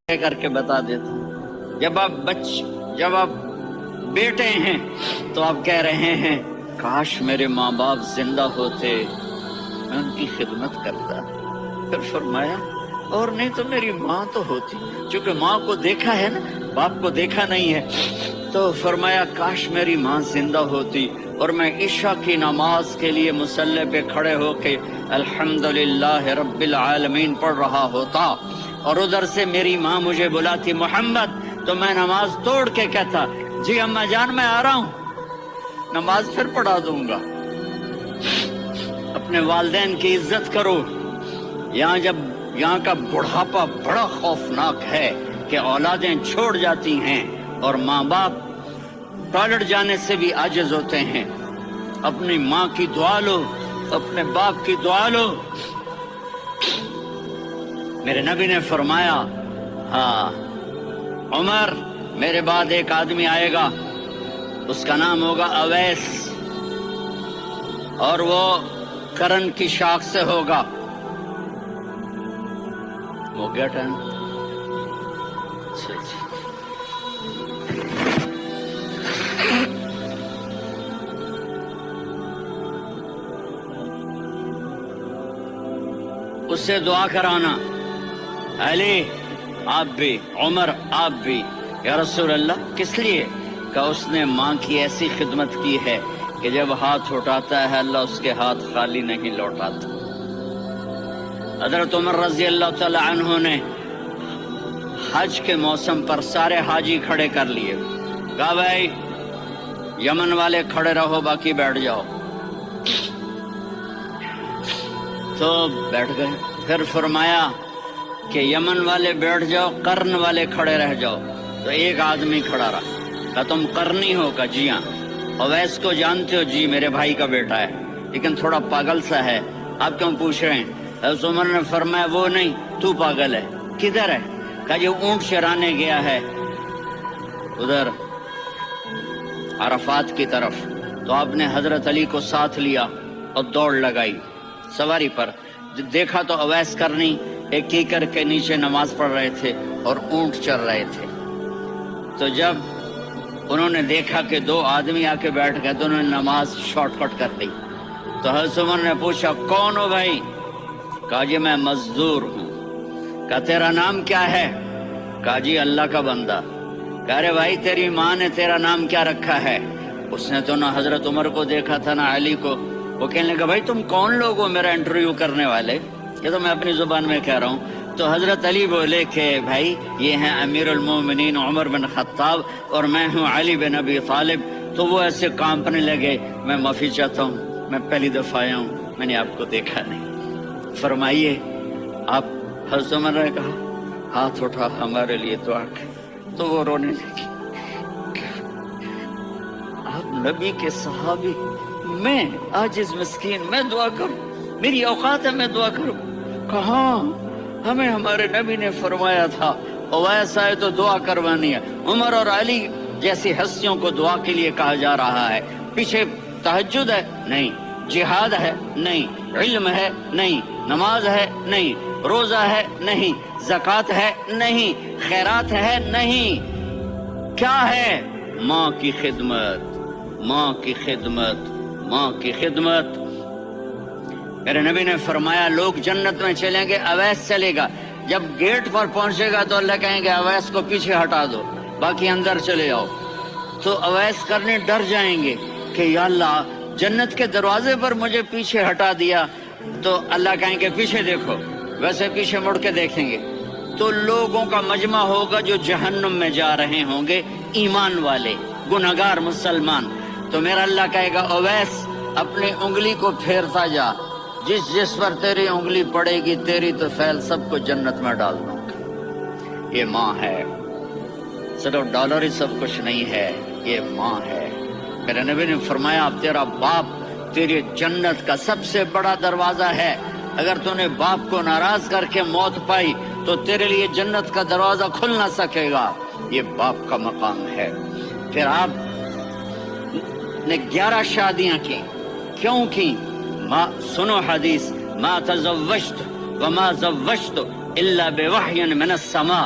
کر کے بتا دیتا ہوں۔ جب آپ بیٹے ہیں تو آپ کہہ رہے ہیں کاش میرے ماں باپ زندہ ہوتے، میں ان کی خدمت کرتا۔ پھر فرمایا اور نہیں تو میری ماں تو ہوتی، چونکہ ماں کو دیکھا ہے نا، باپ کو دیکھا نہیں ہے، تو فرمایا کاش میری ماں زندہ ہوتی اور میں عشاء کی نماز کے لیے مصلی پہ کھڑے ہو کے الحمدللہ رب العالمین پڑھ رہا ہوتا، اور ادھر سے میری ماں مجھے بلاتی محمد، تو میں نماز توڑ کے کہتا جی اماں جان میں آ رہا ہوں، نماز پھر پڑھا دوں گا۔ اپنے والدین کی عزت کرو۔ یہاں کا بڑھاپا بڑا خوفناک ہے کہ اولادیں چھوڑ جاتی ہیں اور ماں باپ ٹوائلٹ جانے سے بھی عاجز ہوتے ہیں۔ اپنی ماں کی دعا لو، اپنے باپ کی دعا لو۔ میرے نبی نے فرمایا ہاں عمر، میرے بعد ایک آدمی آئے گا، اس کا نام ہوگا اویس، اور وہ کرن کی شاخ سے ہوگا۔ ہو گیا ٹائم؟ اس سے دعا کرانا، علی آپ بھی، عمر آپ بھی۔ یا رسول اللہ کس لیے؟ کہ اس نے ماں کی ایسی خدمت کی ہے کہ جب ہاتھ اٹھاتا ہے اللہ اس کے ہاتھ خالی نہیں لوٹاتا۔ حضرت عمر رضی اللہ تعالی عنہ نے حج کے موسم پر سارے حاجی کھڑے کر لیے، کہا بھائی یمن والے کھڑے رہو باقی بیٹھ جاؤ، تو بیٹھ گئے۔ پھر فرمایا کہ یمن والے بیٹھ جاؤ، قرن والے کھڑے رہ جاؤ، تو ایک آدمی کھڑا رہا، کہا تم قرنی ہو؟ کہا جی ہاں۔ اویس کو جانتے ہو؟ جی میرے بھائی کا بیٹا ہے لیکن تھوڑا پاگل سا ہے، آپ کیوں پوچھ رہے ہیں؟ حضرت عمر نے فرمایا وہ نہیں، تو پاگل ہے۔ کدھر ہے؟ کہا یہ اونٹ چرانے گیا ہے ادھر عرفات کی طرف۔ تو آپ نے حضرت علی کو ساتھ لیا اور دوڑ لگائی سواری پر۔ دیکھا تو اویس کرنی ایک کیکر کے نیچے نماز پڑھ رہے تھے اور اونٹ چر رہے تھے۔ تو جب انہوں نے دیکھا کہ دو آدمی آ کے بیٹھ گئے تو انہوں نے نماز شارٹ کٹ کر دی۔ تو حضرت عمر نے پوچھا کون ہو بھائی؟ کہا جی میں مزدور ہوں۔ کہا تیرا نام کیا ہے؟ کہا جی اللہ کا بندہ۔ کہا رے بھائی تیری ماں نے تیرا نام کیا رکھا ہے؟ اس نے تو نہ حضرت عمر کو دیکھا تھا نہ علی کو۔ وہ کہنے لگا بھائی تم کون لوگ ہو میرا انٹرویو کرنے والے؟ یہ تو میں اپنی زبان میں کہہ رہا ہوں۔ تو حضرت علی بولے کہ بھائی یہ ہیں امیر المومنین عمر بن خطاب اور میں ہوں علی بن ابی طالب۔ تو وہ ایسے کانپنے لگے، میں معافی چاہتا ہوں، میں پہلی دفعہ آیا ہوں، میں نے آپ کو دیکھا نہیں، فرمائیے آپ۔ حضرت عمر نے کہا ہاتھ اٹھا ہمارے لیے دعا کر۔ تو وہ رونے لگی، آپ نبی کے صحابی، میں عاجز مسکین، میں دعا کروں؟ میری اوقات ہے میں دعا کروں؟ کہاں، ہمیں ہمارے نبی نے فرمایا تھا اویس آئے تو دعا کروانی ہے۔ عمر اور علی جیسی ہستیوں کو دعا کے لیے کہا جا رہا ہے۔ پیچھے تہجد ہے؟ نہیں۔ جہاد ہے؟ نہیں۔ علم ہے؟ نہیں۔ نماز ہے؟ نہیں۔ روزہ ہے؟ نہیں۔ زکوٰۃ ہے؟ نہیں۔ خیرات ہے؟ نہیں۔ کیا ہے؟ ماں کی خدمت، ماں کی خدمت، ماں کی خدمت۔ میرے نبی نے فرمایا لوگ جنت میں چلیں گے، اویس چلے گا، جب گیٹ پر پہنچے گا تو اللہ کہیں گے اویس کو پیچھے ہٹا دو، باقی اندر چلے جاؤ۔ تو اویس کرنے ڈر جائیں گے کہ یا اللہ جنت کے دروازے پر مجھے پیچھے ہٹا دیا، تو اللہ کہیں گے پیچھے دیکھو، ویسے پیچھے مڑ کے دیکھیں گے تو لوگوں کا مجمع ہوگا جو جہنم میں جا رہے ہوں گے، ایمان والے، گنہگار مسلمان۔ تو میرا اللہ کہے گا اویس اپنی انگلی کو پھیرتا جا، جس جس پر تیری انگلی پڑے گی تیری تو فیل سب کو جنت میں ڈال دوں گا۔ یہ ماں ہے، صرف ڈالر ہی سب کچھ نہیں ہے، یہ ماں ہے۔ میرے نبی نے فرمایا تیرا باپ تیری جنت کا سب سے بڑا دروازہ ہے، اگر تو نے باپ کو ناراض کر کے موت پائی تو تیرے لیے جنت کا دروازہ کھل نہ سکے گا، یہ باپ کا مقام ہے۔ پھر آپ نے 11 شادیاں کی، کیوں کی؟ سنو حدیث، ما تزوجت وما زوجت الا بوحی من السماء،